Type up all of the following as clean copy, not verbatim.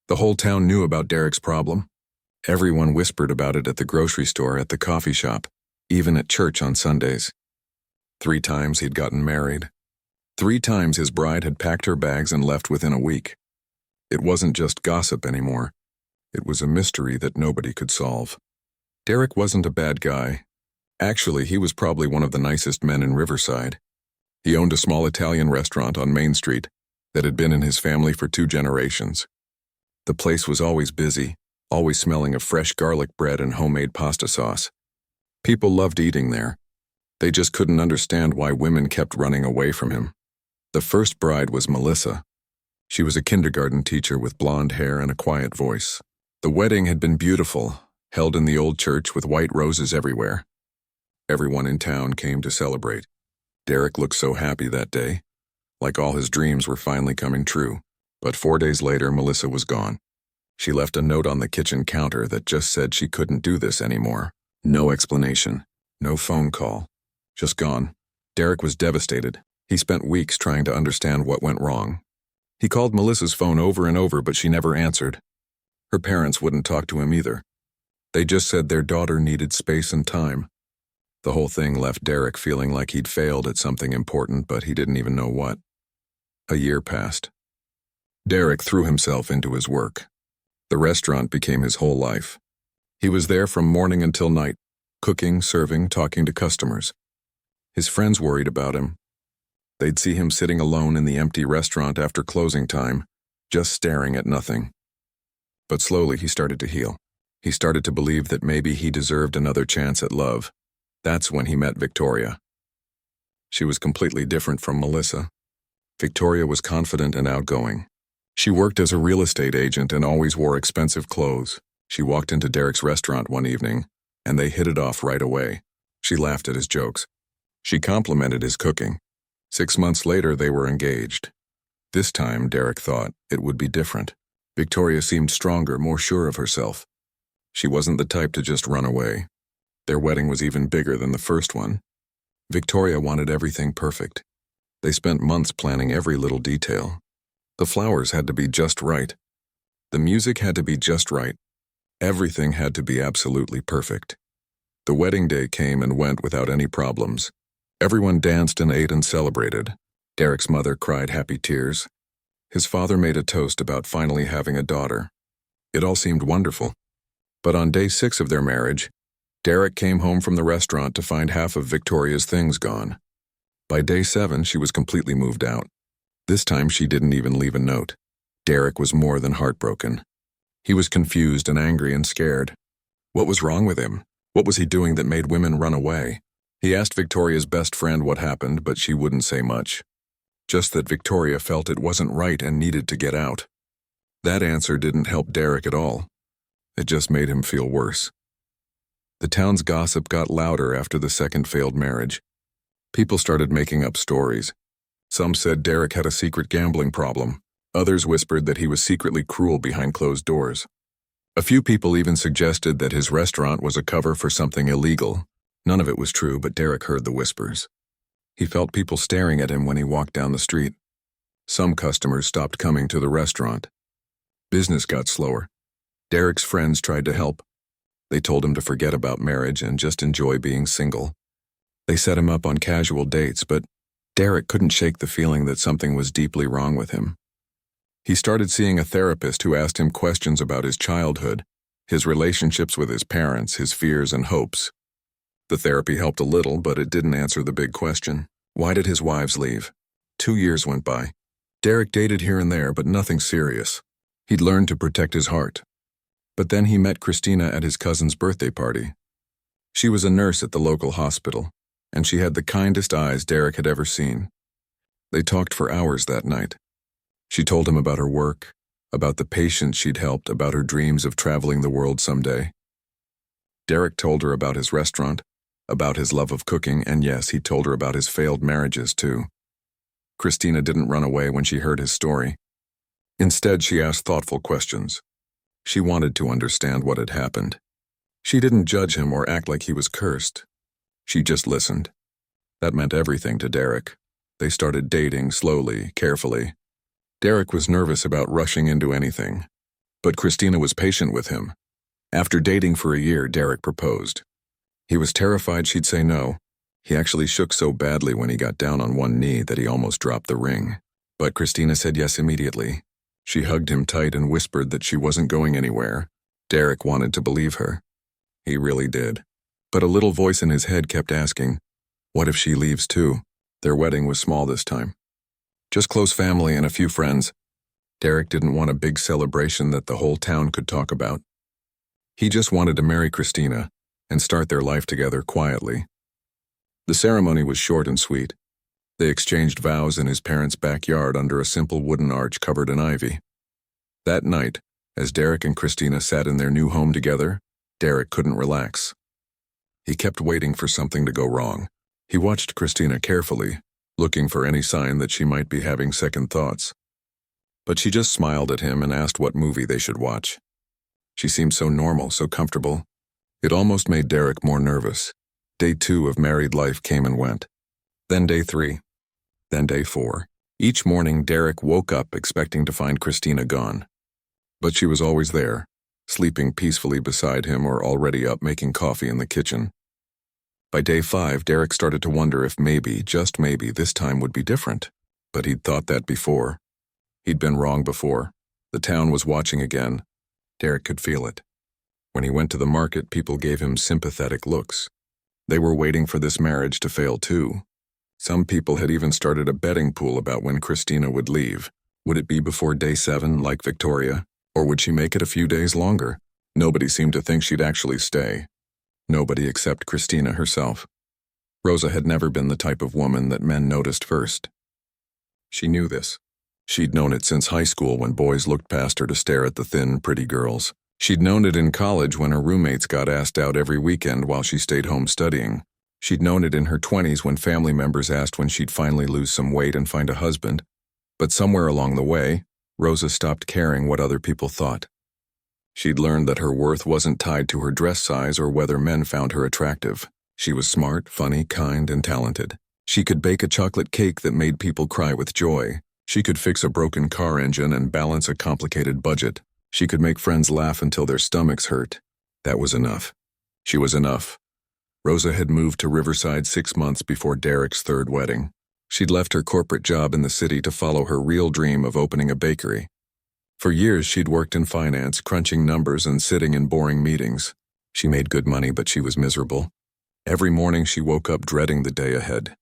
The whole town knew about Derek's problem. Everyone whispered about it at the grocery store, at the coffee shop, even at church on Sundays. 3 times he'd gotten married. 3 times his bride had packed her bags and left within a week. It wasn't just gossip anymore. It was a mystery that nobody could solve. Derek wasn't a bad guy. Actually, he was probably one of the nicest men in Riverside. He owned a small Italian restaurant on Main Street that had been in his family for 2 generations. The place was always busy, always smelling of fresh garlic bread and homemade pasta sauce. People loved eating there. They just couldn't understand why women kept running away from him. The first bride was Melissa. She was a kindergarten teacher with blonde hair and a quiet voice. The wedding had been beautiful, held in the old church with white roses everywhere. Everyone in town came to celebrate. Derek looked so happy that day, like all his dreams were finally coming true. But 4 days later, Melissa was gone. She left a note on the kitchen counter that just said she couldn't do this anymore. No explanation, no phone call, just gone. Derek was devastated. He spent weeks trying to understand what went wrong. He called Melissa's phone over and over, but she never answered. Her parents wouldn't talk to him either. They just said their daughter needed space and time. The whole thing left Derek feeling like he'd failed at something important, but he didn't even know what. A year passed. Derek threw himself into his work. The restaurant became his whole life. He was there from morning until night, cooking, serving, talking to customers. His friends worried about him. They'd see him sitting alone in the empty restaurant after closing time, just staring at nothing. But slowly he started to heal. He started to believe that maybe he deserved another chance at love. That's when he met Victoria. She was completely different from Melissa. Victoria was confident and outgoing. She worked as a real estate agent and always wore expensive clothes. She walked into Derek's restaurant one evening, and they hit it off right away. She laughed at his jokes. She complimented his cooking. 6 months later, they were engaged. This time, Derek thought, it would be different. Victoria seemed stronger, more sure of herself. She wasn't the type to just run away. Their wedding was even bigger than the first one. Victoria wanted everything perfect. They spent months planning every little detail. The flowers had to be just right. The music had to be just right. Everything had to be absolutely perfect. The wedding day came and went without any problems. Everyone danced and ate and celebrated. Derek's mother cried happy tears. His father made a toast about finally having a daughter. It all seemed wonderful. But on day 6 of their marriage, Derek came home from the restaurant to find half of Victoria's things gone. By day 7, she was completely moved out. This time she didn't even leave a note. Derek was more than heartbroken. He was confused and angry and scared. What was wrong with him? What was he doing that made women run away? He asked Victoria's best friend what happened, but she wouldn't say much. Just that Victoria felt it wasn't right and needed to get out. That answer didn't help Derek at all. It just made him feel worse. The town's gossip got louder after the second failed marriage. People started making up stories. Some said Derek had a secret gambling problem. Others whispered that he was secretly cruel behind closed doors. A few people even suggested that his restaurant was a cover for something illegal. None of it was true, but Derek heard the whispers. He felt people staring at him when he walked down the street. Some customers stopped coming to the restaurant. Business got slower. Derek's friends tried to help. They told him to forget about marriage and just enjoy being single. They set him up on casual dates, but Derek couldn't shake the feeling that something was deeply wrong with him. He started seeing a therapist who asked him questions about his childhood, his relationships with his parents, his fears and hopes. The therapy helped a little, but it didn't answer the big question. Why did his wives leave? 2 years went by. Derek dated here and there, but nothing serious. He'd learned to protect his heart. But then he met Christina at his cousin's birthday party. She was a nurse at the local hospital, and she had the kindest eyes Derek had ever seen. They talked for hours that night. She told him about her work, about the patients she'd helped, about her dreams of traveling the world someday. Derek told her about his restaurant, about his love of cooking, and yes, he told her about his failed marriages too. Christina didn't run away when she heard his story. Instead, she asked thoughtful questions. She wanted to understand what had happened. She didn't judge him or act like he was cursed. She just listened. That meant everything to Derek. They started dating slowly, carefully. Derek was nervous about rushing into anything, But Christina was patient with him. After dating for a year, Derek proposed. He was terrified she'd say no. He actually shook so badly when he got down on one knee that he almost dropped the ring. But Christina said yes immediately. She hugged him tight and whispered that she wasn't going anywhere. Derek wanted to believe her. He really did. But a little voice in his head kept asking, what if she leaves too? Their wedding was small this time. Just close family and a few friends. Derek didn't want a big celebration that the whole town could talk about. He just wanted to marry Christina and start their life together quietly. The ceremony was short and sweet. They exchanged vows in his parents' backyard under a simple wooden arch covered in ivy. That night, as Derek and Christina sat in their new home together, Derek couldn't relax. He kept waiting for something to go wrong. He watched Christina carefully, looking for any sign that she might be having second thoughts. But she just smiled at him and asked what movie they should watch. She seemed so normal, so comfortable. It almost made Derek more nervous. Day 2 of married life came and went. Then day 3. Then day 4. Each morning, Derek woke up expecting to find Christina gone. But she was always there, sleeping peacefully beside him or already up making coffee in the kitchen. By day 5, Derek started to wonder if maybe, just maybe, this time would be different. But he'd thought that before. He'd been wrong before. The town was watching again. Derek could feel it. When he went to the market, people gave him sympathetic looks. They were waiting for this marriage to fail too. Some people had even started a betting pool about when Christina would leave. Would it be before day 7, like Victoria? Or would she make it a few days longer? Nobody seemed to think she'd actually stay. Nobody except Christina herself. Rosa had never been the type of woman that men noticed first. She knew this. She'd known it since high school when boys looked past her to stare at the thin, pretty girls. She'd known it in college when her roommates got asked out every weekend while she stayed home studying. She'd known it in her 20s when family members asked when she'd finally lose some weight and find a husband. But somewhere along the way, Rosa stopped caring what other people thought. She'd learned that her worth wasn't tied to her dress size or whether men found her attractive. She was smart, funny, kind, and talented. She could bake a chocolate cake that made people cry with joy. She could fix a broken car engine and balance a complicated budget. She could make friends laugh until their stomachs hurt. That was enough. She was enough. Rosa had moved to Riverside 6 months before Derek's 3rd wedding. She'd left her corporate job in the city to follow her real dream of opening a bakery. For years, she'd worked in finance, crunching numbers and sitting in boring meetings. She made good money, but she was miserable. Every morning, she woke up dreading the day ahead.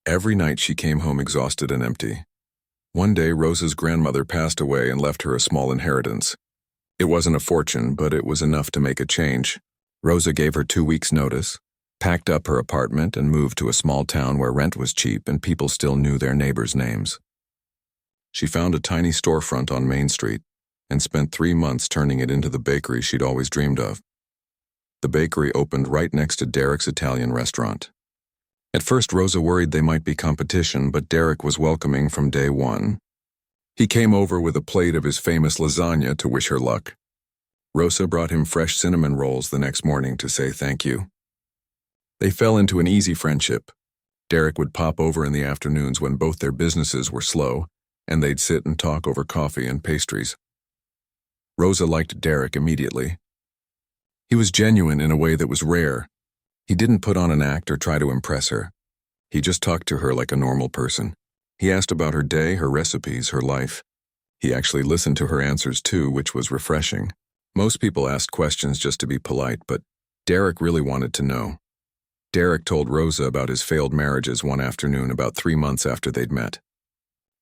Every night, she came home exhausted and empty. One day, Rosa's grandmother passed away and left her a small inheritance. It wasn't a fortune, but it was enough to make a change. Rosa gave her 2 weeks' notice, packed up her apartment, and moved to a small town where rent was cheap and people still knew their neighbors' names. She found a tiny storefront on Main Street and spent 3 months turning it into the bakery she'd always dreamed of. The bakery opened right next to Derek's Italian restaurant. At first, Rosa worried they might be competition, but Derek was welcoming from day 1. He came over with a plate of his famous lasagna to wish her luck. Rosa brought him fresh cinnamon rolls the next morning to say thank you. They fell into an easy friendship. Derek would pop over in the afternoons when both their businesses were slow, and they'd sit and talk over coffee and pastries. Rosa liked Derek immediately. He was genuine in a way that was rare. He didn't put on an act or try to impress her. He just talked to her like a normal person. He asked about her day, her recipes, her life. He actually listened to her answers too, which was refreshing. Most people asked questions just to be polite, but Derek really wanted to know. Derek told Rosa about his failed marriages one afternoon about 3 months after they'd met.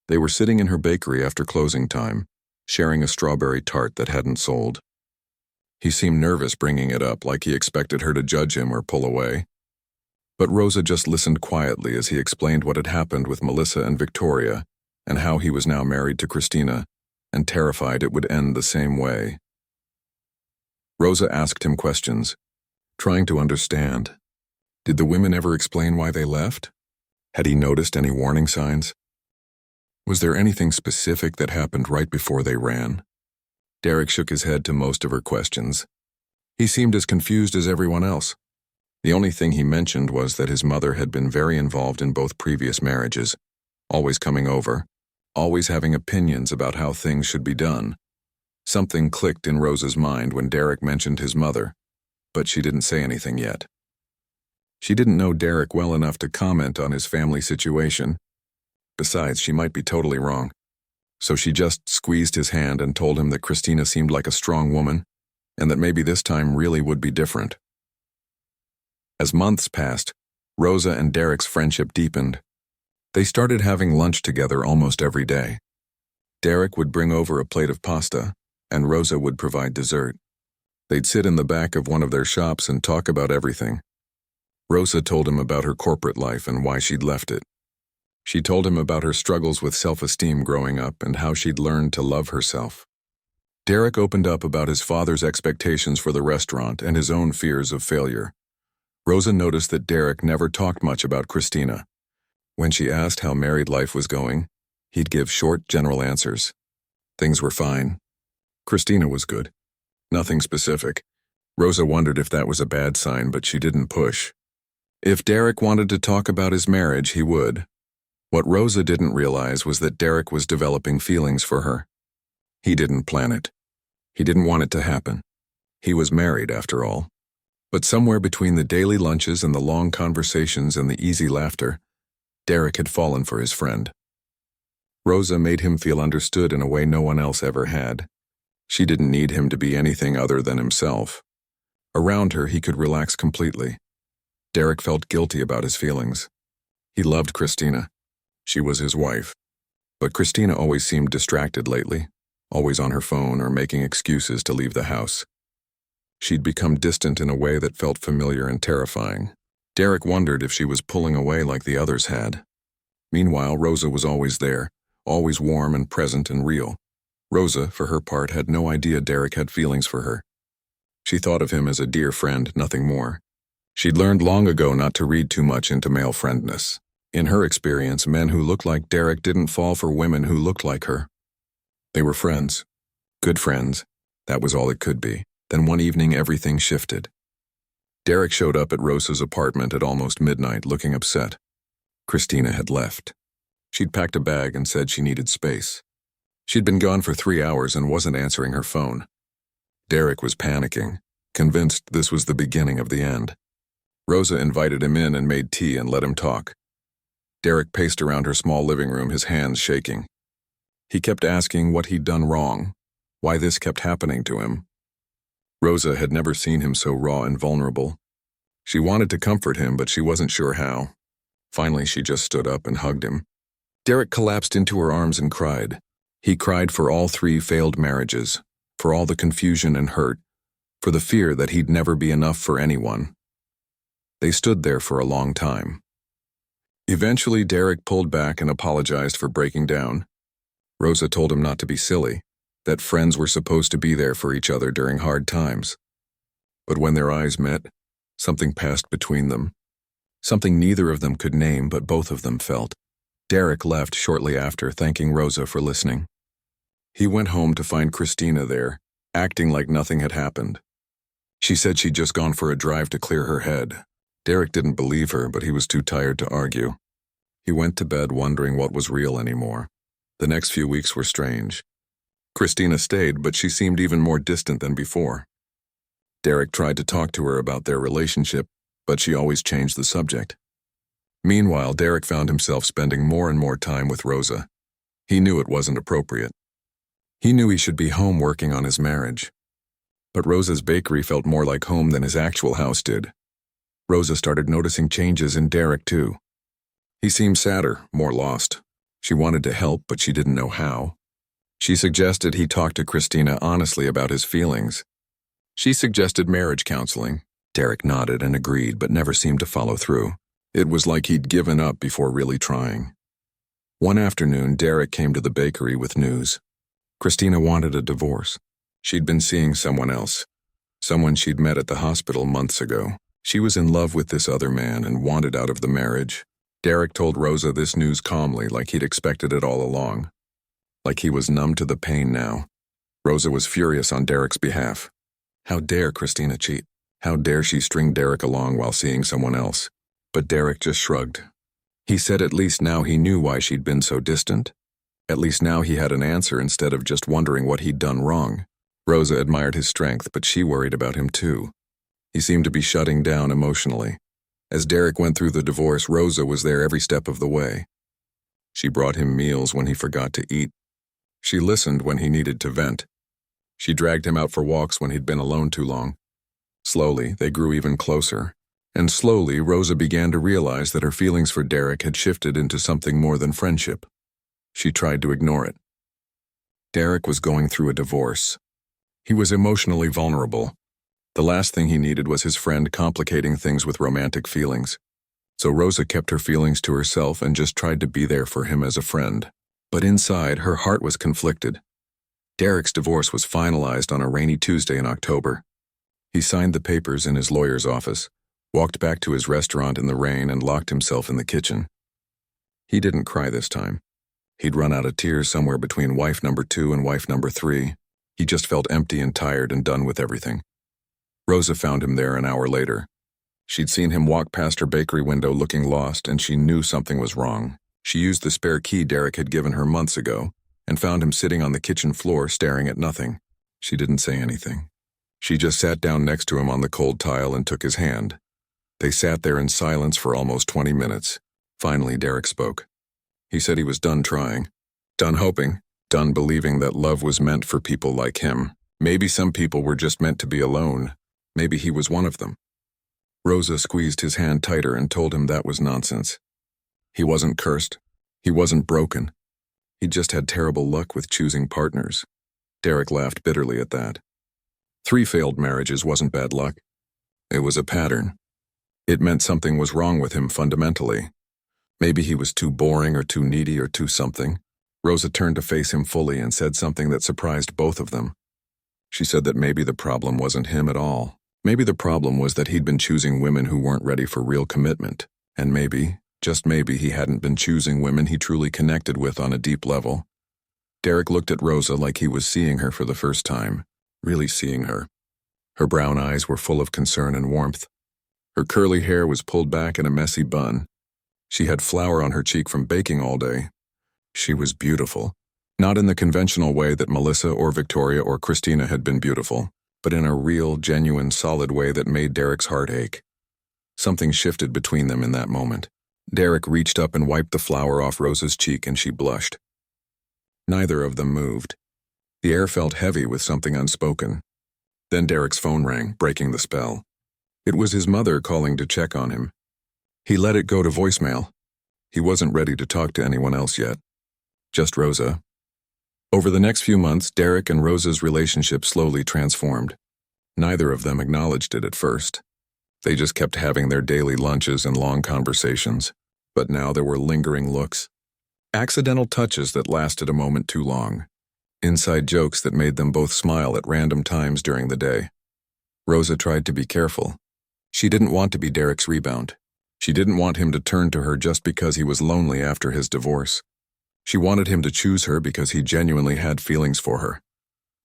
They were sitting in her bakery after closing time, sharing a strawberry tart that hadn't sold. He seemed nervous bringing it up, like he expected her to judge him or pull away. But Rosa just listened quietly as he explained what had happened with Melissa and Victoria, and how he was now married to Christina, and terrified it would end the same way. Rosa asked him questions, trying to understand. Did the women ever explain why they left? Had he noticed any warning signs? Was there anything specific that happened right before they ran? Derek shook his head to most of her questions. He seemed as confused as everyone else. The only thing he mentioned was that his mother had been very involved in both previous marriages, always coming over, always having opinions about how things should be done. Something clicked in Rosa's mind when Derek mentioned his mother, but she didn't say anything yet. She didn't know Derek well enough to comment on his family situation. Besides, she might be totally wrong. So she just squeezed his hand and told him that Christina seemed like a strong woman, and that maybe this time really would be different. As months passed, Rosa and Derek's friendship deepened. They started having lunch together almost every day. Derek would bring over a plate of pasta, and Rosa would provide dessert. They'd sit in the back of one of their shops and talk about everything. Rosa told him about her corporate life and why she'd left it. She told him about her struggles with self-esteem growing up and how she'd learned to love herself. Derek opened up about his father's expectations for the restaurant and his own fears of failure. Rosa noticed that Derek never talked much about Christina. When she asked how married life was going, he'd give short, general answers. Things were fine. Christina was good. Nothing specific. Rosa wondered if that was a bad sign, but she didn't push. If Derek wanted to talk about his marriage, he would. What Rosa didn't realize was that Derek was developing feelings for her. He didn't plan it. He didn't want it to happen. He was married, after all. But somewhere between the daily lunches and the long conversations and the easy laughter, Derek had fallen for his friend. Rosa made him feel understood in a way no one else ever had. She didn't need him to be anything other than himself. Around her, he could relax completely. Derek felt guilty about his feelings. He loved Christina. She was his wife. But Christina always seemed distracted lately, always on her phone or making excuses to leave the house. She'd become distant in a way that felt familiar and terrifying. Derek wondered if she was pulling away like the others had. Meanwhile, Rosa was always there, always warm and present and real. Rosa, for her part, had no idea Derek had feelings for her. She thought of him as a dear friend, nothing more. She'd learned long ago not to read too much into male friendness. In her experience, men who looked like Derek didn't fall for women who looked like her. They were friends. Good friends. That was all it could be. Then one evening, everything shifted. Derek showed up at Rosa's apartment at almost midnight, looking upset. Christina had left. She'd packed a bag and said she needed space. She'd been gone for 3 hours and wasn't answering her phone. Derek was panicking, convinced this was the beginning of the end. Rosa invited him in and made tea and let him talk. Derek paced around her small living room, his hands shaking. He kept asking what he'd done wrong, why this kept happening to him. Rosa had never seen him so raw and vulnerable. She wanted to comfort him, but she wasn't sure how. Finally, she just stood up and hugged him. Derek collapsed into her arms and cried. He cried for all 3 failed marriages, for all the confusion and hurt, for the fear that he'd never be enough for anyone. They stood there for a long time. Eventually, Derek pulled back and apologized for breaking down. Rosa told him not to be silly, that friends were supposed to be there for each other during hard times. But when their eyes met, something passed between them. Something neither of them could name, but both of them felt. Derek left shortly after, thanking Rosa for listening. He went home to find Christina there, acting like nothing had happened. She said she'd just gone for a drive to clear her head. Derek didn't believe her, but he was too tired to argue. He went to bed wondering what was real anymore. The next few weeks were strange. Christina stayed, but she seemed even more distant than before. Derek tried to talk to her about their relationship, but she always changed the subject. Meanwhile, Derek found himself spending more and more time with Rosa. He knew it wasn't appropriate. He knew he should be home working on his marriage. But Rosa's bakery felt more like home than his actual house did. Rosa started noticing changes in Derek, too. He seemed sadder, more lost. She wanted to help, but she didn't know how. She suggested he talk to Christina honestly about his feelings. She suggested marriage counseling. Derek nodded and agreed, but never seemed to follow through. It was like he'd given up before really trying. One afternoon, Derek came to the bakery with news. Christina wanted a divorce. She'd been seeing someone else, someone she'd met at the hospital months ago. She was in love with this other man and wanted out of the marriage. Derek told Rosa this news calmly, like he'd expected it all along. Like he was numb to the pain now. Rosa was furious on Derek's behalf. How dare Christina cheat? How dare she string Derek along while seeing someone else? But Derek just shrugged. He said at least now he knew why she'd been so distant. At least now he had an answer instead of just wondering what he'd done wrong. Rosa admired his strength, but she worried about him too. He seemed to be shutting down emotionally. As Derek went through the divorce, Rosa was there every step of the way. She brought him meals when he forgot to eat. She listened when he needed to vent. She dragged him out for walks when he'd been alone too long. Slowly, they grew even closer. And slowly, Rosa began to realize that her feelings for Derek had shifted into something more than friendship. She tried to ignore it. Derek was going through a divorce. He was emotionally vulnerable. The last thing he needed was his friend complicating things with romantic feelings. So Rosa kept her feelings to herself and just tried to be there for him as a friend. But inside, her heart was conflicted. Derek's divorce was finalized on a rainy Tuesday in October. He signed the papers in his lawyer's office, walked back to his restaurant in the rain, and locked himself in the kitchen. He didn't cry this time. He'd run out of tears somewhere between wife number 2 and wife number 3. He just felt empty and tired and done with everything. Rosa found him there an hour later. She'd seen him walk past her bakery window looking lost, and she knew something was wrong. She used the spare key Derek had given her months ago and found him sitting on the kitchen floor staring at nothing. She didn't say anything. She just sat down next to him on the cold tile and took his hand. They sat there in silence for almost 20 minutes. Finally, Derek spoke. He said he was done trying, done hoping, done believing that love was meant for people like him. Maybe some people were just meant to be alone. Maybe he was one of them. Rosa squeezed his hand tighter and told him that was nonsense. He wasn't cursed. He wasn't broken. He just had terrible luck with choosing partners. Derek laughed bitterly at that. 3 failed marriages wasn't bad luck. It was a pattern. It meant something was wrong with him fundamentally. Maybe he was too boring or too needy or too something. Rosa turned to face him fully and said something that surprised both of them. She said that maybe the problem wasn't him at all. Maybe the problem was that he'd been choosing women who weren't ready for real commitment. And maybe, just maybe, he hadn't been choosing women he truly connected with on a deep level. Derek looked at Rosa like he was seeing her for the first time, really seeing her. Her brown eyes were full of concern and warmth. Her curly hair was pulled back in a messy bun. She had flour on her cheek from baking all day. She was beautiful, not in the conventional way that Melissa or Victoria or Christina had been beautiful, but in a real, genuine, solid way that made Derek's heart ache. Something shifted between them in that moment. Derek reached up and wiped the flour off Rosa's cheek, and she blushed. Neither of them moved. The air felt heavy with something unspoken. Then Derek's phone rang, breaking the spell. It was his mother calling to check on him. He let it go to voicemail. He wasn't ready to talk to anyone else yet. Just Rosa. Over the next few months, Derek and Rosa's relationship slowly transformed. Neither of them acknowledged it at first. They just kept having their daily lunches and long conversations. But now there were lingering looks. Accidental touches that lasted a moment too long. Inside jokes that made them both smile at random times during the day. Rosa tried to be careful. She didn't want to be Derek's rebound. She didn't want him to turn to her just because he was lonely after his divorce. She wanted him to choose her because he genuinely had feelings for her,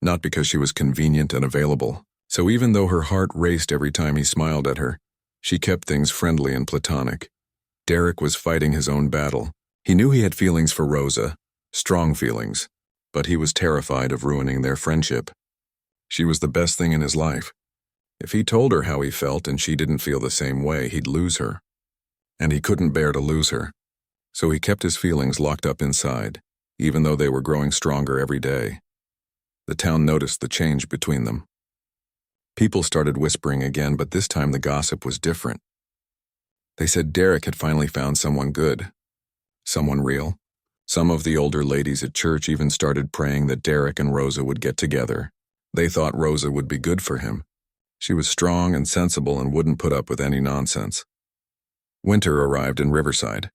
not because she was convenient and available. So even though her heart raced every time he smiled at her, she kept things friendly and platonic. Derek was fighting his own battle. He knew he had feelings for Rosa, strong feelings, but he was terrified of ruining their friendship. She was the best thing in his life. If he told her how he felt and she didn't feel the same way, he'd lose her. And he couldn't bear to lose her. So he kept his feelings locked up inside, even though they were growing stronger every day. The town noticed the change between them. People started whispering again, but this time the gossip was different. They said Derek had finally found someone good, someone real. Some of the older ladies at church even started praying that Derek and Rosa would get together. They thought Rosa would be good for him. She was strong and sensible and wouldn't put up with any nonsense. Winter arrived in Riverside.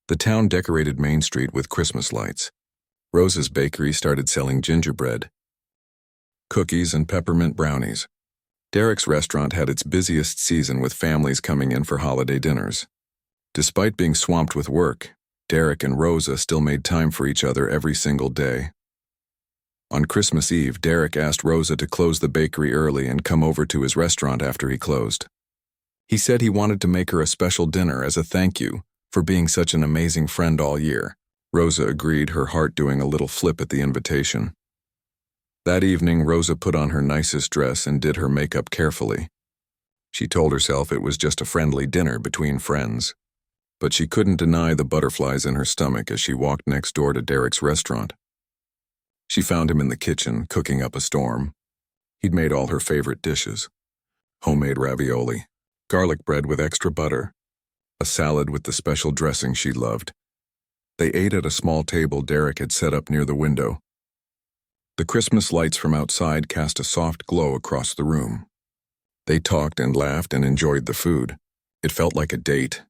The town decorated Main Street with Christmas lights. Rosa's bakery started selling gingerbread, cookies, and peppermint brownies. Derek's restaurant had its busiest season with families coming in for holiday dinners. Despite being swamped with work, Derek and Rosa still made time for each other every single day. On Christmas Eve, Derek asked Rosa to close the bakery early and come over to his restaurant after he closed. He said he wanted to make her a special dinner as a thank you for being such an amazing friend all year. Rosa agreed, her heart doing a little flip at the invitation. That evening, Rosa put on her nicest dress and did her makeup carefully. She told herself it was just a friendly dinner between friends. But she couldn't deny the butterflies in her stomach as she walked next door to Derek's restaurant. She found him in the kitchen, cooking up a storm. He'd made all her favorite dishes: homemade ravioli, garlic bread with extra butter, a salad with the special dressing she loved. They ate at a small table Derek had set up near the window. The Christmas lights from outside cast a soft glow across the room. They talked and laughed and enjoyed the food. It felt like a date,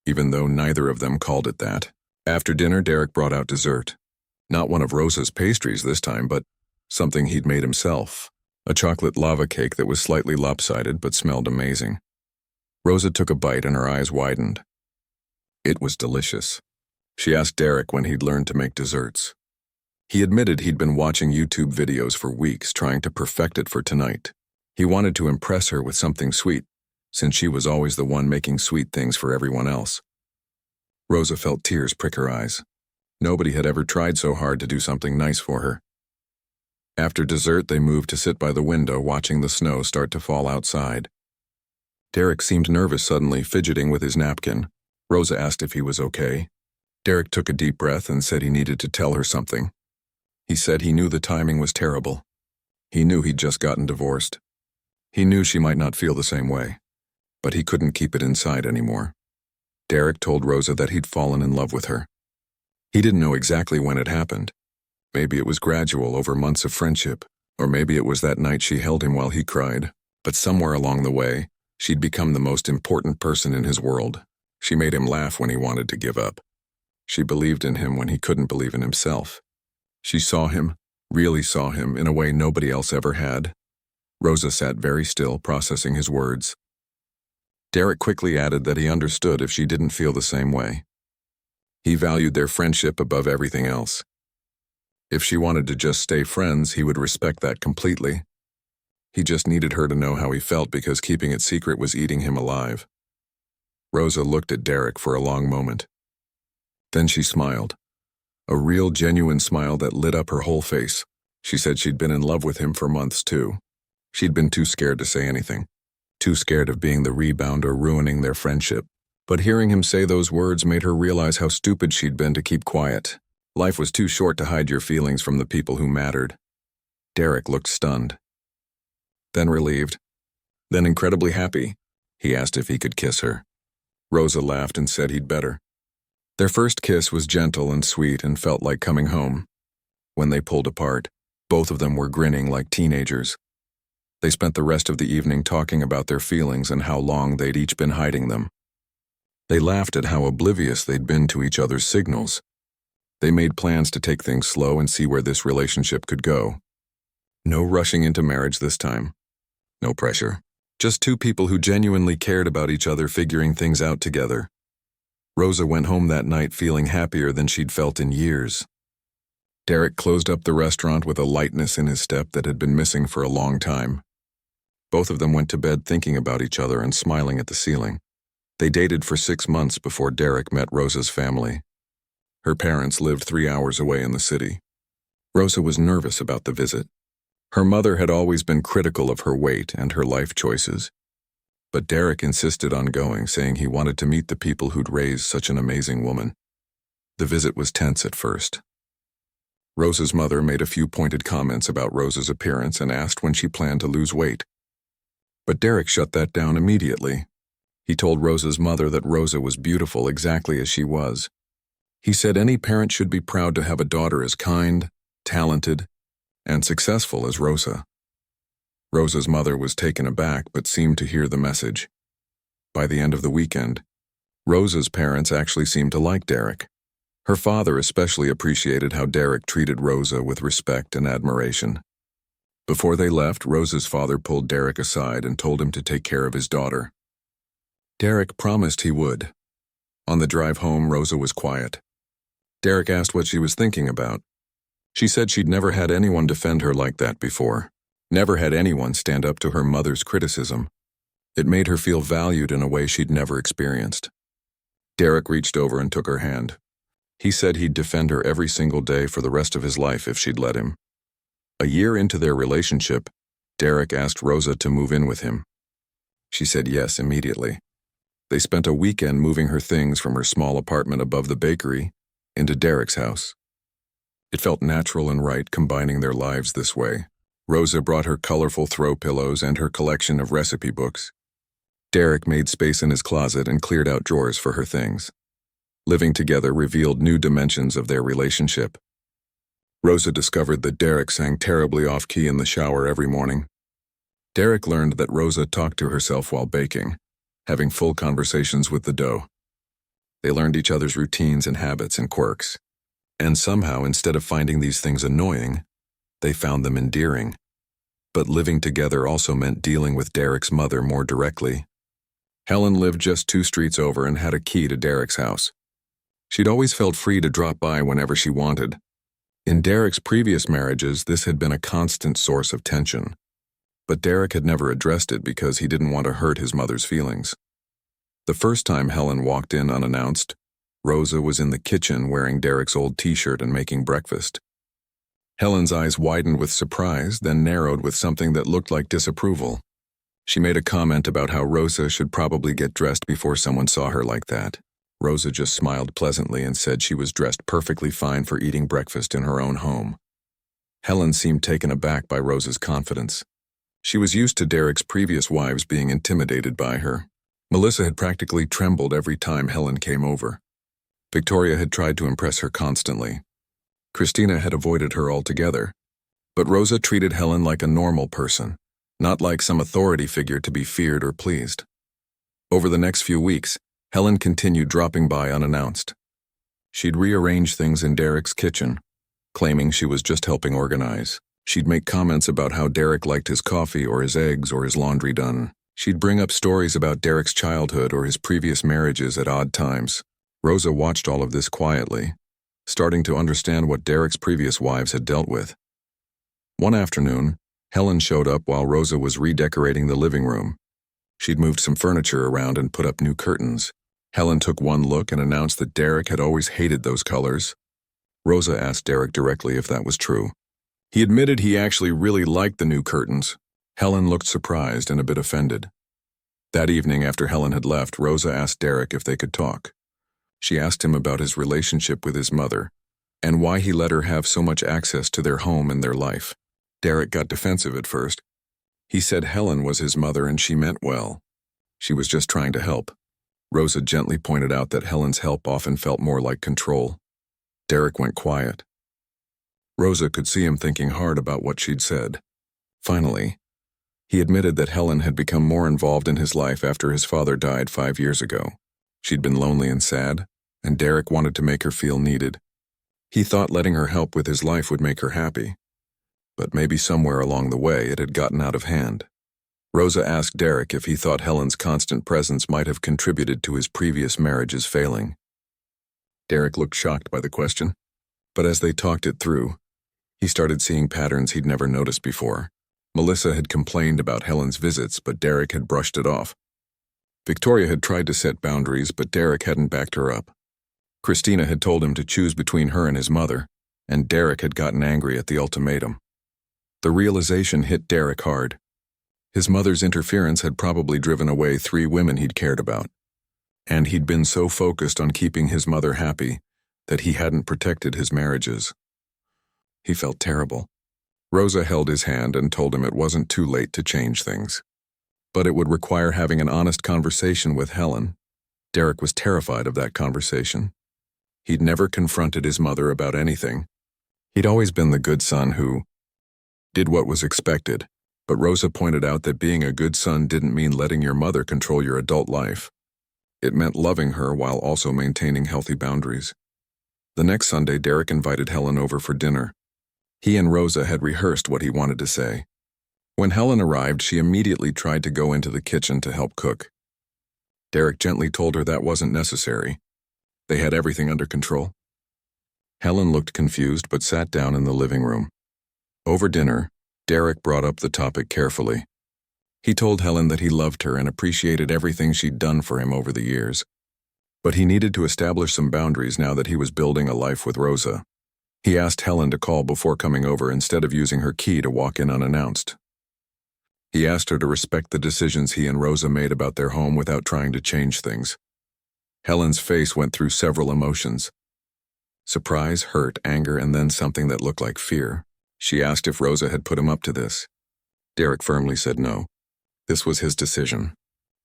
even though neither of them called it that. After dinner, Derek brought out dessert. Not one of Rosa's pastries this time, but something he'd made himself. A chocolate lava cake that was slightly lopsided but smelled amazing. Rosa took a bite and her eyes widened. It was delicious. She asked Derek when he'd learned to make desserts. He admitted he'd been watching YouTube videos for weeks, trying to perfect it for tonight. He wanted to impress her with something sweet, since she was always the one making sweet things for everyone else. Rosa felt tears prick her eyes. Nobody had ever tried so hard to do something nice for her. After dessert, they moved to sit by the window, watching the snow start to fall outside. Derek seemed nervous suddenly, fidgeting with his napkin. Rosa asked if he was okay. Derek took a deep breath and said he needed to tell her something. He said he knew the timing was terrible. He knew he'd just gotten divorced. He knew she might not feel the same way, but he couldn't keep it inside anymore. Derek told Rosa that he'd fallen in love with her. He didn't know exactly when it happened. Maybe it was gradual over months of friendship, or maybe it was that night she held him while he cried. But somewhere along the way, she'd become the most important person in his world. She made him laugh when he wanted to give up. She believed in him when he couldn't believe in himself. She saw him, really saw him, in a way nobody else ever had. Rosa sat very still, processing his words. Derek quickly added that he understood if she didn't feel the same way. He valued their friendship above everything else. If she wanted to just stay friends, he would respect that completely. He just needed her to know how he felt because keeping it secret was eating him alive. Rosa looked at Derek for a long moment. Then she smiled. A real, genuine smile that lit up her whole face. She said she'd been in love with him for months, too. She'd been too scared to say anything. Too scared of being the rebound or ruining their friendship. But hearing him say those words made her realize how stupid she'd been to keep quiet. Life was too short to hide your feelings from the people who mattered. Derek looked stunned. Then relieved. Then incredibly happy. He asked if he could kiss her. Rosa laughed and said he'd better. Their first kiss was gentle and sweet and felt like coming home. When they pulled apart, both of them were grinning like teenagers. They spent the rest of the evening talking about their feelings and how long they'd each been hiding them. They laughed at how oblivious they'd been to each other's signals. They made plans to take things slow and see where this relationship could go. No rushing into marriage this time. No pressure. Just two people who genuinely cared about each other figuring things out together. Rosa went home that night feeling happier than she'd felt in years. Derek closed up the restaurant with a lightness in his step that had been missing for a long time. Both of them went to bed thinking about each other and smiling at the ceiling. They dated for 6 months before Derek met Rosa's family. Her parents lived 3 hours away in the city. Rosa was nervous about the visit. Her mother had always been critical of her weight and her life choices. But Derek insisted on going, saying he wanted to meet the people who'd raised such an amazing woman. The visit was tense at first. Rosa's mother made a few pointed comments about Rosa's appearance and asked when she planned to lose weight. But Derek shut that down immediately. He told Rosa's mother that Rosa was beautiful exactly as she was. He said any parent should be proud to have a daughter as kind, talented, and successful as Rosa. Rosa's mother was taken aback but seemed to hear the message. By the end of the weekend, Rosa's parents actually seemed to like Derek. Her father especially appreciated how Derek treated Rosa with respect and admiration. Before they left, Rosa's father pulled Derek aside and told him to take care of his daughter. Derek promised he would. On the drive home, Rosa was quiet. Derek asked what she was thinking about. She said she'd never had anyone defend her like that before. Never had anyone stand up to her mother's criticism. It made her feel valued in a way she'd never experienced. Derek reached over and took her hand. He said he'd defend her every single day for the rest of his life if she'd let him. A year into their relationship, Derek asked Rosa to move in with him. She said yes immediately. They spent a weekend moving her things from her small apartment above the bakery into Derek's house. It felt natural and right combining their lives this way. Rosa brought her colorful throw pillows and her collection of recipe books. Derek made space in his closet and cleared out drawers for her things. Living together revealed new dimensions of their relationship. Rosa discovered that Derek sang terribly off-key in the shower every morning. Derek learned that Rosa talked to herself while baking, having full conversations with the dough. They learned each other's routines and habits and quirks. And somehow, instead of finding these things annoying, they found them endearing. But living together also meant dealing with Derek's mother more directly. Helen lived just 2 streets over and had a key to Derek's house. She'd always felt free to drop by whenever she wanted. In Derek's previous marriages, this had been a constant source of tension. But Derek had never addressed it because he didn't want to hurt his mother's feelings. The first time Helen walked in unannounced, Rosa was in the kitchen wearing Derek's old t-shirt and making breakfast. Helen's eyes widened with surprise, then narrowed with something that looked like disapproval. She made a comment about how Rosa should probably get dressed before someone saw her like that. Rosa just smiled pleasantly and said she was dressed perfectly fine for eating breakfast in her own home. Helen seemed taken aback by Rosa's confidence. She was used to Derek's previous wives being intimidated by her. Melissa had practically trembled every time Helen came over. Victoria had tried to impress her constantly. Christina had avoided her altogether. But Rosa treated Helen like a normal person, not like some authority figure to be feared or pleased. Over the next few weeks, Helen continued dropping by unannounced. She'd rearrange things in Derek's kitchen, claiming she was just helping organize. She'd make comments about how Derek liked his coffee or his eggs or his laundry done. She'd bring up stories about Derek's childhood or his previous marriages at odd times. Rosa watched all of this quietly, starting to understand what Derek's previous wives had dealt with. One afternoon, Helen showed up while Rosa was redecorating the living room. She'd moved some furniture around and put up new curtains. Helen took one look and announced that Derek had always hated those colors. Rosa asked Derek directly if that was true. He admitted he actually really liked the new curtains. Helen looked surprised and a bit offended. That evening after Helen had left, Rosa asked Derek if they could talk. She asked him about his relationship with his mother and why he let her have so much access to their home and their life. Derek got defensive at first. He said Helen was his mother and she meant well. She was just trying to help. Rosa gently pointed out that Helen's help often felt more like control. Derek went quiet. Rosa could see him thinking hard about what she'd said. Finally, he admitted that Helen had become more involved in his life after his father died 5 years ago. She'd been lonely and sad, and Derek wanted to make her feel needed. He thought letting her help with his life would make her happy. But maybe somewhere along the way it had gotten out of hand. Rosa asked Derek if he thought Helen's constant presence might have contributed to his previous marriage's failing. Derek looked shocked by the question, but as they talked it through, he started seeing patterns he'd never noticed before. Melissa had complained about Helen's visits, but Derek had brushed it off. Victoria had tried to set boundaries, but Derek hadn't backed her up. Christina had told him to choose between her and his mother, and Derek had gotten angry at the ultimatum. The realization hit Derek hard. His mother's interference had probably driven away 3 women he'd cared about, and he'd been so focused on keeping his mother happy that he hadn't protected his marriages. He felt terrible. Rosa held his hand and told him it wasn't too late to change things. But it would require having an honest conversation with Helen. Derek was terrified of that conversation. He'd never confronted his mother about anything. He'd always been the good son who did what was expected, but Rosa pointed out that being a good son didn't mean letting your mother control your adult life. It meant loving her while also maintaining healthy boundaries. The next Sunday, Derek invited Helen over for dinner. He and Rosa had rehearsed what he wanted to say. When Helen arrived, she immediately tried to go into the kitchen to help cook. Derek gently told her that wasn't necessary. They had everything under control. Helen looked confused but sat down in the living room. Over dinner, Derek brought up the topic carefully. He told Helen that he loved her and appreciated everything she'd done for him over the years. But he needed to establish some boundaries now that he was building a life with Rosa. He asked Helen to call before coming over instead of using her key to walk in unannounced. He asked her to respect the decisions he and Rosa made about their home without trying to change things. Helen's face went through several emotions: surprise, hurt, anger, and then something that looked like fear. She asked if Rosa had put him up to this. Derek firmly said no. This was his decision.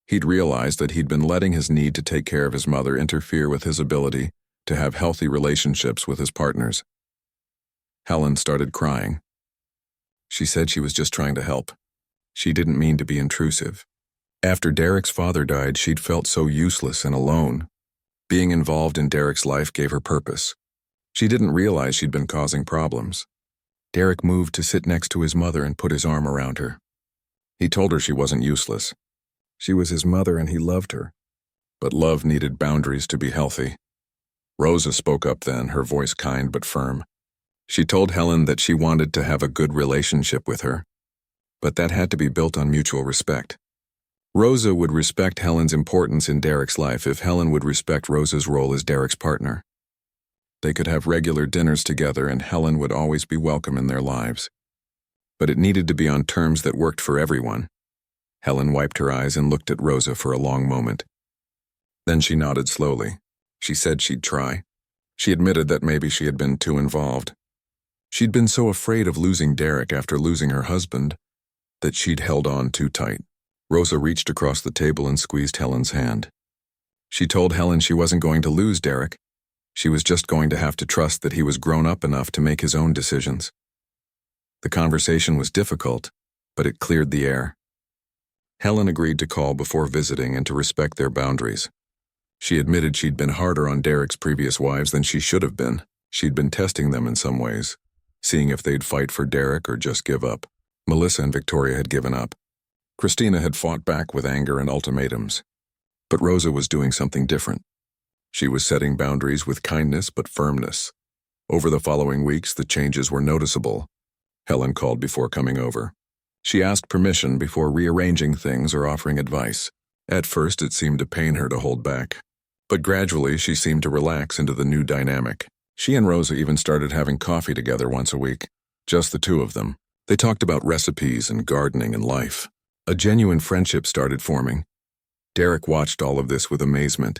He'd realized that he'd been letting his need to take care of his mother interfere with his ability to have healthy relationships with his partners. Helen started crying. She said she was just trying to help. She didn't mean to be intrusive. After Derek's father died, she'd felt so useless and alone. Being involved in Derek's life gave her purpose. She didn't realize she'd been causing problems. Derek moved to sit next to his mother and put his arm around her. He told her she wasn't useless. She was his mother and he loved her. But love needed boundaries to be healthy. Rosa spoke up then, her voice kind but firm. She told Helen that she wanted to have a good relationship with her, but that had to be built on mutual respect. Rosa would respect Helen's importance in Derek's life if Helen would respect Rosa's role as Derek's partner. They could have regular dinners together and Helen would always be welcome in their lives. But it needed to be on terms that worked for everyone. Helen wiped her eyes and looked at Rosa for a long moment. Then she nodded slowly. She said she'd try. She admitted that maybe she had been too involved. She'd been so afraid of losing Derek after losing her husband that she'd held on too tight. Rosa reached across the table and squeezed Helen's hand. She told Helen she wasn't going to lose Derek. She was just going to have to trust that he was grown up enough to make his own decisions. The conversation was difficult, but it cleared the air. Helen agreed to call before visiting and to respect their boundaries. She admitted she'd been harder on Derek's previous wives than she should have been. She'd been testing them in some ways, seeing if they'd fight for Derek or just give up. Melissa and Victoria had given up. Christina had fought back with anger and ultimatums. But Rosa was doing something different. She was setting boundaries with kindness but firmness. Over the following weeks, the changes were noticeable. Helen called before coming over. She asked permission before rearranging things or offering advice. At first, it seemed to pain her to hold back. But gradually, she seemed to relax into the new dynamic. She and Rosa even started having coffee together once a week. Just the two of them. They talked about recipes and gardening and life. A genuine friendship started forming. Derek watched all of this with amazement.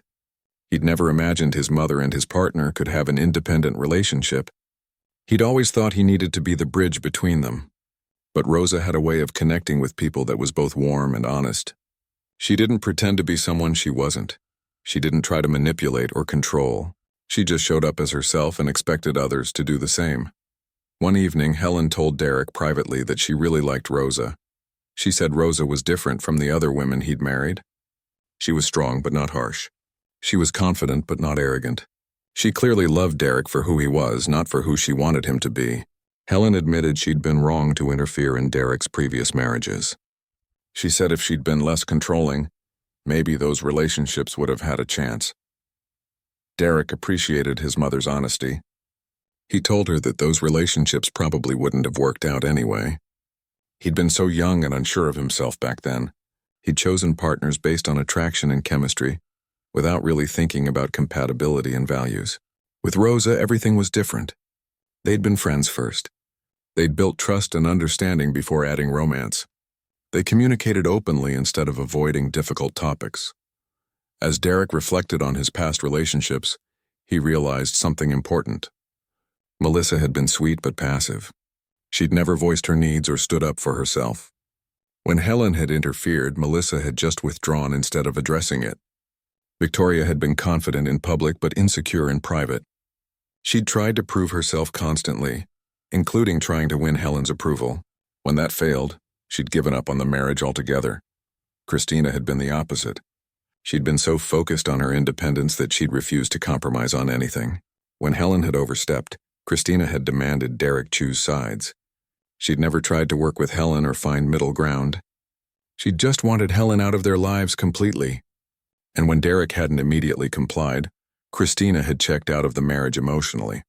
He'd never imagined his mother and his partner could have an independent relationship. He'd always thought he needed to be the bridge between them. But Rosa had a way of connecting with people that was both warm and honest. She didn't pretend to be someone she wasn't. She didn't try to manipulate or control. She just showed up as herself and expected others to do the same. One evening, Helen told Derek privately that she really liked Rosa. She said Rosa was different from the other women he'd married. She was strong but not harsh. She was confident but not arrogant. She clearly loved Derek for who he was, not for who she wanted him to be. Helen admitted she'd been wrong to interfere in Derek's previous marriages. She said if she'd been less controlling, maybe those relationships would have had a chance. Derek appreciated his mother's honesty. He told her that those relationships probably wouldn't have worked out anyway. He'd been so young and unsure of himself back then. He'd chosen partners based on attraction and chemistry, without really thinking about compatibility and values. With Rosa, everything was different. They'd been friends first. They'd built trust and understanding before adding romance. They communicated openly instead of avoiding difficult topics. As Derek reflected on his past relationships, he realized something important. Melissa had been sweet but passive. She'd never voiced her needs or stood up for herself. When Helen had interfered, Melissa had just withdrawn instead of addressing it. Victoria had been confident in public but insecure in private. She'd tried to prove herself constantly, including trying to win Helen's approval. When that failed, she'd given up on the marriage altogether. Christina had been the opposite. She'd been so focused on her independence that she'd refused to compromise on anything. When Helen had overstepped, Christina had demanded Derek choose sides. She'd never tried to work with Helen or find middle ground. She'd just wanted Helen out of their lives completely. And when Derek hadn't immediately complied, Christina had checked out of the marriage emotionally.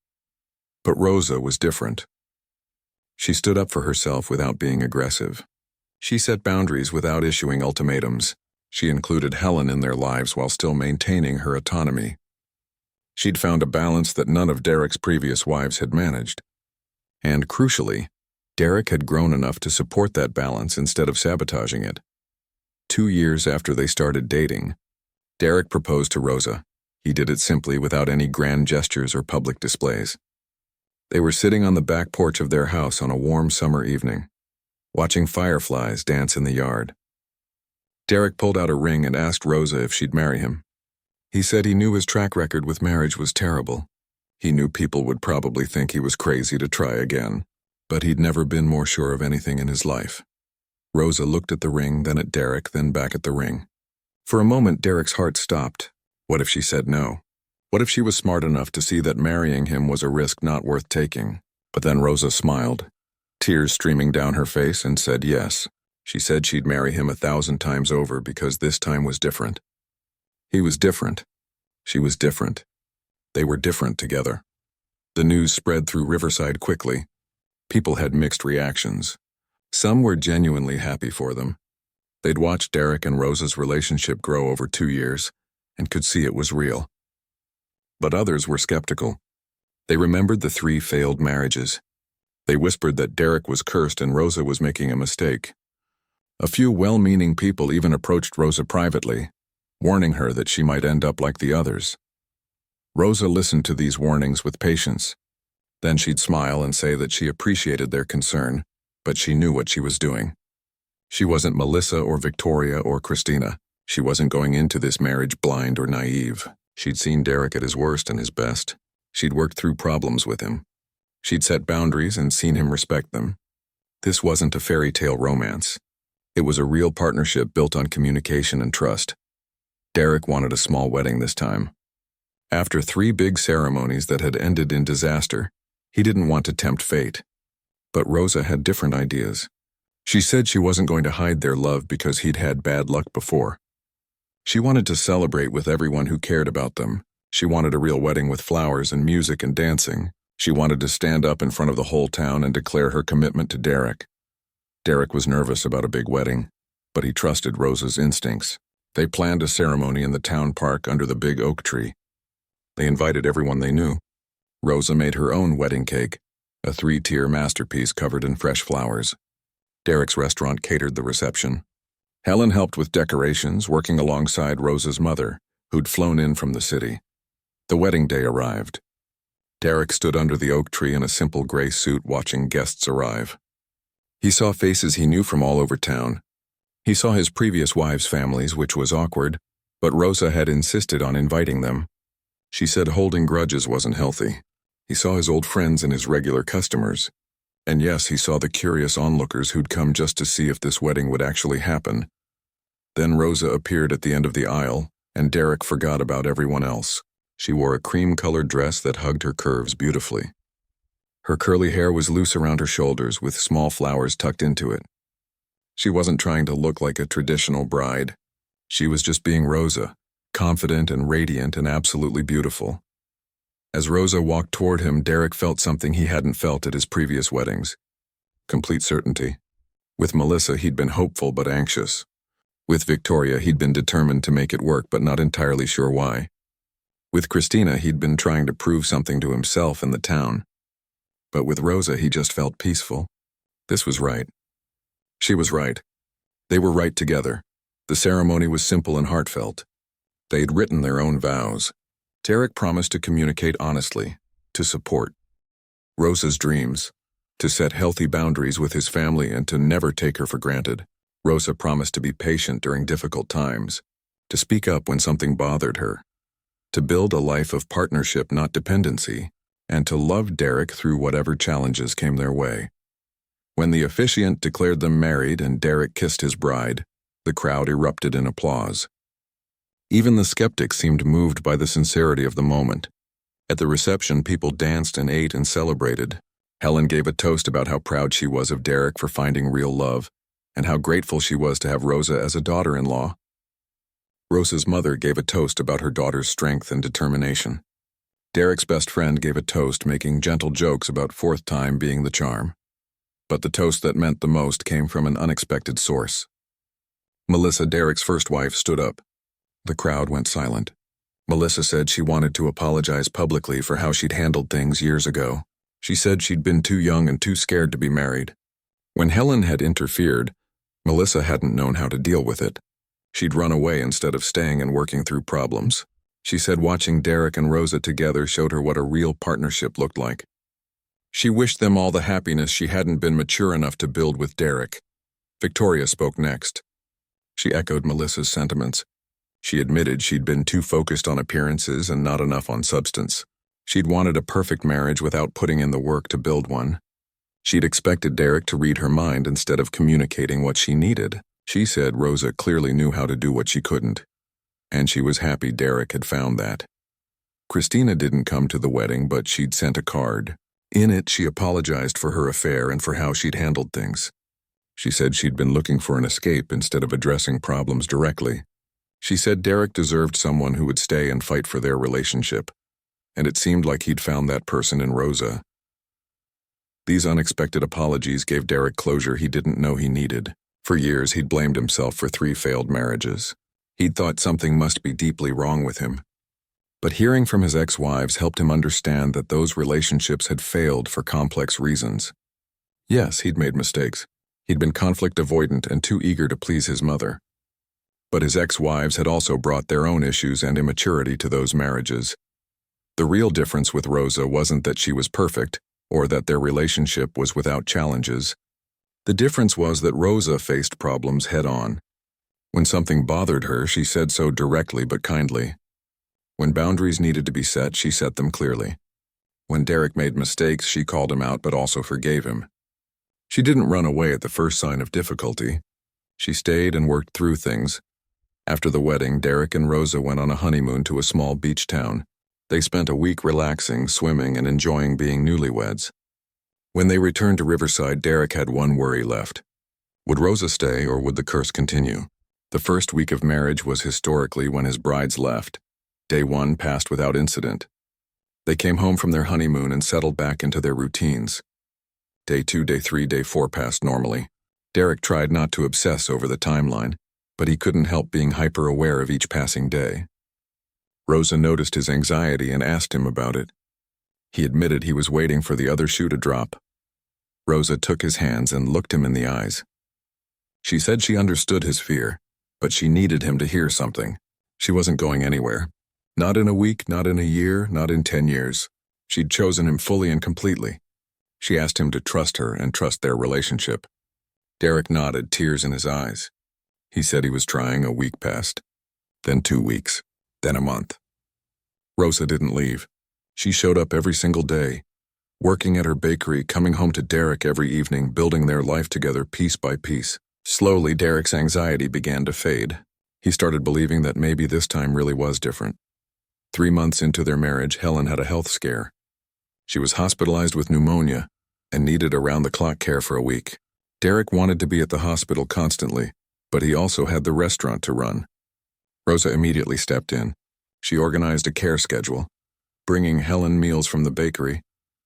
But Rosa was different. She stood up for herself without being aggressive. She set boundaries without issuing ultimatums. She included Helen in their lives while still maintaining her autonomy. She'd found a balance that none of Derek's previous wives had managed. And crucially, Derek had grown enough to support that balance instead of sabotaging it. 2 years after they started dating, Derek proposed to Rosa. He did it simply without any grand gestures or public displays. They were sitting on the back porch of their house on a warm summer evening, watching fireflies dance in the yard. Derek pulled out a ring and asked Rosa if she'd marry him. He said he knew his track record with marriage was terrible. He knew people would probably think he was crazy to try again, but he'd never been more sure of anything in his life. Rosa looked at the ring, then at Derek, then back at the ring. For a moment, Derek's heart stopped. What if she said no? What if she was smart enough to see that marrying him was a risk not worth taking? But then Rosa smiled, tears streaming down her face, and said yes. She said she'd marry him 1,000 times over because this time was different. He was different. She was different. They were different together. The news spread through Riverside quickly. People had mixed reactions. Some were genuinely happy for them. They'd watched Derek and Rosa's relationship grow over 2 years and could see it was real. But others were skeptical. They remembered the 3 failed marriages. They whispered that Derek was cursed and Rosa was making a mistake. A few well-meaning people even approached Rosa privately, warning her that she might end up like the others. Rosa listened to these warnings with patience. Then she'd smile and say that she appreciated their concern, but she knew what she was doing. She wasn't Melissa or Victoria or Christina. She wasn't going into this marriage blind or naive. She'd seen Derek at his worst and his best. She'd worked through problems with him. She'd set boundaries and seen him respect them. This wasn't a fairy tale romance. It was a real partnership built on communication and trust. Derek wanted a small wedding this time. After 3 big ceremonies that had ended in disaster, he didn't want to tempt fate. But Rosa had different ideas. She said she wasn't going to hide their love because he'd had bad luck before. She wanted to celebrate with everyone who cared about them. She wanted a real wedding with flowers and music and dancing. She wanted to stand up in front of the whole town and declare her commitment to Derek. Derek was nervous about a big wedding, but he trusted Rosa's instincts. They planned a ceremony in the town park under the big oak tree. They invited everyone they knew. Rosa made her own wedding cake, a 3-tier masterpiece covered in fresh flowers. Derek's restaurant catered the reception. Helen helped with decorations, working alongside Rosa's mother, who'd flown in from the city. The wedding day arrived. Derek stood under the oak tree in a simple gray suit watching guests arrive. He saw faces he knew from all over town. He saw his previous wives' families, which was awkward, but Rosa had insisted on inviting them. She said holding grudges wasn't healthy. He saw his old friends and his regular customers. And yes, he saw the curious onlookers who'd come just to see if this wedding would actually happen. Then Rosa appeared at the end of the aisle, and Derek forgot about everyone else. She wore a cream-colored dress that hugged her curves beautifully. Her curly hair was loose around her shoulders with small flowers tucked into it. She wasn't trying to look like a traditional bride. She was just being Rosa, confident and radiant and absolutely beautiful. As Rosa walked toward him, Derek felt something he hadn't felt at his previous weddings. Complete certainty. With Melissa, he'd been hopeful but anxious. With Victoria, he'd been determined to make it work but not entirely sure why. With Christina, he'd been trying to prove something to himself and the town. But with Rosa, he just felt peaceful. This was right. She was right. They were right together. The ceremony was simple and heartfelt. They'd written their own vows. Derek promised to communicate honestly, to support Rosa's dreams, to set healthy boundaries with his family and to never take her for granted. Rosa promised to be patient during difficult times, to speak up when something bothered her, to build a life of partnership, not dependency, and to love Derek through whatever challenges came their way. When the officiant declared them married and Derek kissed his bride, the crowd erupted in applause. Even the skeptics seemed moved by the sincerity of the moment. At the reception, people danced and ate and celebrated. Helen gave a toast about how proud she was of Derek for finding real love, and how grateful she was to have Rosa as a daughter-in-law. Rosa's mother gave a toast about her daughter's strength and determination. Derek's best friend gave a toast making gentle jokes about fourth time being the charm. But the toast that meant the most came from an unexpected source. Melissa, Derek's first wife, stood up. The crowd went silent. Melissa said she wanted to apologize publicly for how she'd handled things years ago. She said she'd been too young and too scared to be married. When Helen had interfered, Melissa hadn't known how to deal with it. She'd run away instead of staying and working through problems. She said watching Derek and Rosa together showed her what a real partnership looked like. She wished them all the happiness she hadn't been mature enough to build with Derek. Victoria spoke next. She echoed Melissa's sentiments. She admitted she'd been too focused on appearances and not enough on substance. She'd wanted a perfect marriage without putting in the work to build one. She'd expected Derek to read her mind instead of communicating what she needed. She said Rosa clearly knew how to do what she couldn't, and she was happy Derek had found that. Christina didn't come to the wedding, but she'd sent a card. In it, she apologized for her affair and for how she'd handled things. She said she'd been looking for an escape instead of addressing problems directly. She said Derek deserved someone who would stay and fight for their relationship, and it seemed like he'd found that person in Rosa. These unexpected apologies gave Derek closure he didn't know he needed. For years, he'd blamed himself for 3 failed marriages. He'd thought something must be deeply wrong with him. But hearing from his ex-wives helped him understand that those relationships had failed for complex reasons. Yes, he'd made mistakes. He'd been conflict avoidant and too eager to please his mother. But his ex-wives had also brought their own issues and immaturity to those marriages. The real difference with Rosa wasn't that she was perfect, or that their relationship was without challenges. The difference was that Rosa faced problems head-on. When something bothered her, she said so directly but kindly. When boundaries needed to be set, she set them clearly. When Derek made mistakes, she called him out but also forgave him. She didn't run away at the first sign of difficulty. She stayed and worked through things. After the wedding, Derek and Rosa went on a honeymoon to a small beach town. They spent a week relaxing, swimming, and enjoying being newlyweds. When they returned to Riverside, Derek had one worry left. Would Rosa stay or would the curse continue? The first week of marriage was historically when his brides left. Day 1 passed without incident. They came home from their honeymoon and settled back into their routines. Day 2, Day 3, Day 4 passed normally. Derek tried not to obsess over the timeline, but he couldn't help being hyper-aware of each passing day. Rosa noticed his anxiety and asked him about it. He admitted he was waiting for the other shoe to drop. Rosa took his hands and looked him in the eyes. She said she understood his fear, but she needed him to hear something. She wasn't going anywhere. Not in a week, not in a year, not in 10 years. She'd chosen him fully and completely. She asked him to trust her and trust their relationship. Derek nodded, tears in his eyes. He said he was trying. A week passed, then 2 weeks, then a month. Rosa didn't leave. She showed up every single day, working at her bakery, coming home to Derek every evening, building their life together piece by piece. Slowly, Derek's anxiety began to fade. He started believing that maybe this time really was different. 3 months into their marriage, Helen had a health scare. She was hospitalized with pneumonia and needed around-the-clock care for a week. Derek wanted to be at the hospital constantly, but he also had the restaurant to run. Rosa immediately stepped in. She organized a care schedule, bringing Helen meals from the bakery,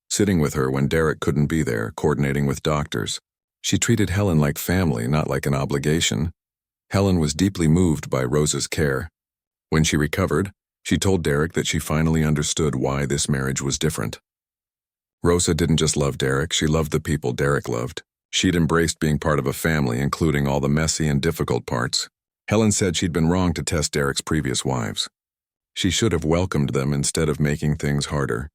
sitting with her when Derek couldn't be there, coordinating with doctors. She treated Helen like family, not like an obligation. Helen was deeply moved by Rosa's care. When she recovered, she told Derek that she finally understood why this marriage was different. Rosa didn't just love Derek, she loved the people Derek loved. She'd embraced being part of a family, including all the messy and difficult parts. Helen said she'd been wrong to test Derek's previous wives. She should have welcomed them instead of making things harder.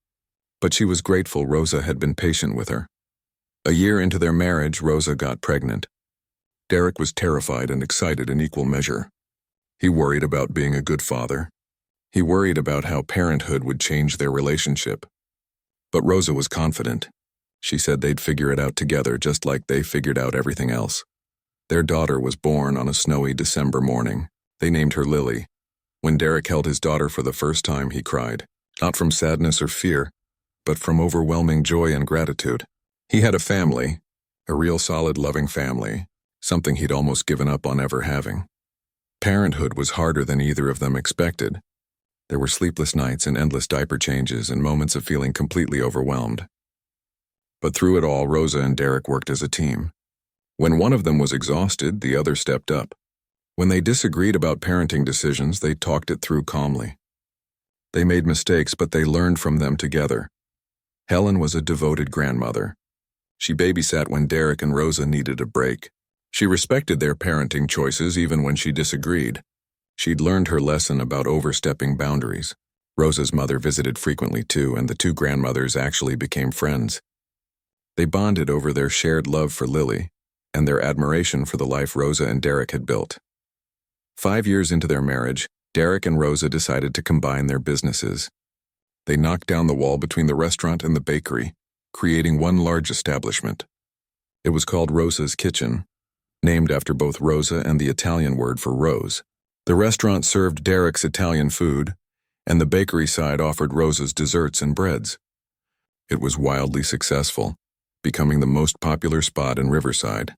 But she was grateful Rosa had been patient with her. A year into their marriage, Rosa got pregnant. Derek was terrified and excited in equal measure. He worried about being a good father. He worried about how parenthood would change their relationship. But Rosa was confident. She said they'd figure it out together just like they figured out everything else. Their daughter was born on a snowy December morning. They named her Lily. When Derek held his daughter for the first time, he cried, not from sadness or fear, but from overwhelming joy and gratitude. He had a family, a real solid loving family, something he'd almost given up on ever having. Parenthood was harder than either of them expected. There were sleepless nights and endless diaper changes and moments of feeling completely overwhelmed. But through it all, Rosa and Derek worked as a team. When one of them was exhausted, the other stepped up. When they disagreed about parenting decisions, they talked it through calmly. They made mistakes, but they learned from them together. Helen was a devoted grandmother. She babysat when Derek and Rosa needed a break. She respected their parenting choices even when she disagreed. She'd learned her lesson about overstepping boundaries. Rosa's mother visited frequently too, and the two grandmothers actually became friends. They bonded over their shared love for Lily and their admiration for the life Rosa and Derek had built. 5 years into their marriage, Derek and Rosa decided to combine their businesses. They knocked down the wall between the restaurant and the bakery, creating one large establishment. It was called Rosa's Kitchen, named after both Rosa and the Italian word for rose. The restaurant served Derek's Italian food, and the bakery side offered Rosa's desserts and breads. It was wildly successful, becoming the most popular spot in Riverside.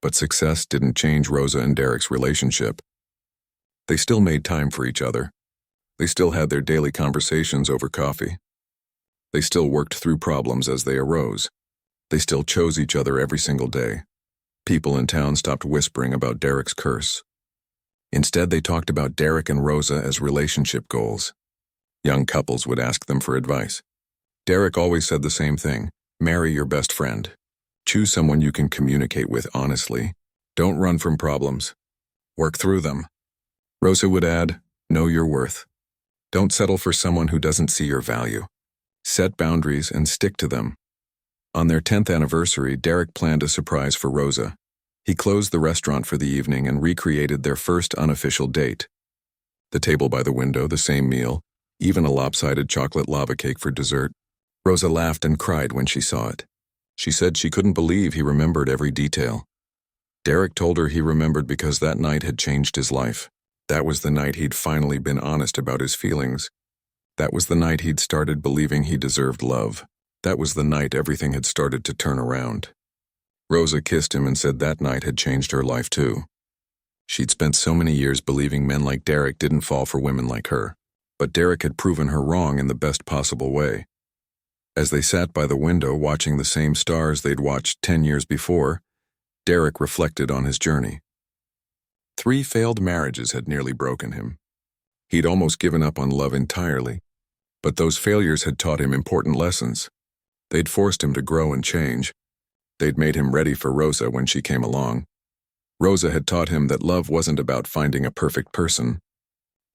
But success didn't change Rosa and Derek's relationship. They still made time for each other. They still had their daily conversations over coffee. They still worked through problems as they arose. They still chose each other every single day. People in town stopped whispering about Derek's curse. Instead, they talked about Derek and Rosa as relationship goals. Young couples would ask them for advice. Derek always said the same thing: marry your best friend. Choose someone you can communicate with honestly. Don't run from problems. Work through them. Rosa would add, know your worth. Don't settle for someone who doesn't see your value. Set boundaries and stick to them. On their 10th anniversary, Derek planned a surprise for Rosa. He closed the restaurant for the evening and recreated their first unofficial date. The table by the window, the same meal, even a lopsided chocolate lava cake for dessert. Rosa laughed and cried when she saw it. She said she couldn't believe he remembered every detail. Derek told her he remembered because that night had changed his life. That was the night he'd finally been honest about his feelings. That was the night he'd started believing he deserved love. That was the night everything had started to turn around. Rosa kissed him and said that night had changed her life too. She'd spent so many years believing men like Derek didn't fall for women like her. But Derek had proven her wrong in the best possible way. As they sat by the window watching the same stars they'd watched 10 years before, Derek reflected on his journey. 3 failed marriages had nearly broken him. He'd almost given up on love entirely, but those failures had taught him important lessons. They'd forced him to grow and change. They'd made him ready for Rosa when she came along. Rosa had taught him that love wasn't about finding a perfect person.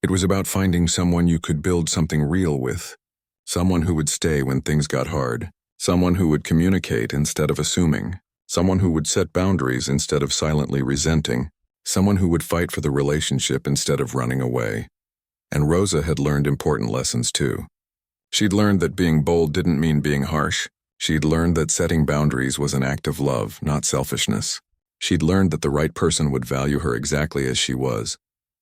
It was about finding someone you could build something real with. Someone who would stay when things got hard. Someone who would communicate instead of assuming. Someone who would set boundaries instead of silently resenting. Someone who would fight for the relationship instead of running away. And Rosa had learned important lessons too. She'd learned that being bold didn't mean being harsh. She'd learned that setting boundaries was an act of love, not selfishness. She'd learned that the right person would value her exactly as she was,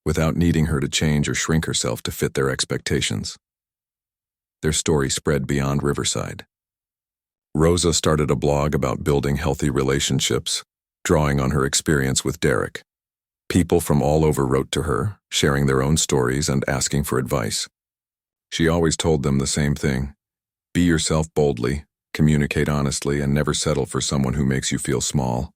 without needing her to change or shrink herself to fit their expectations. Their story spread beyond Riverside. Rosa started a blog about building healthy relationships, drawing on her experience with Derek. People from all over wrote to her, sharing their own stories and asking for advice. She always told them the same thing: be yourself boldly, communicate honestly, and never settle for someone who makes you feel small.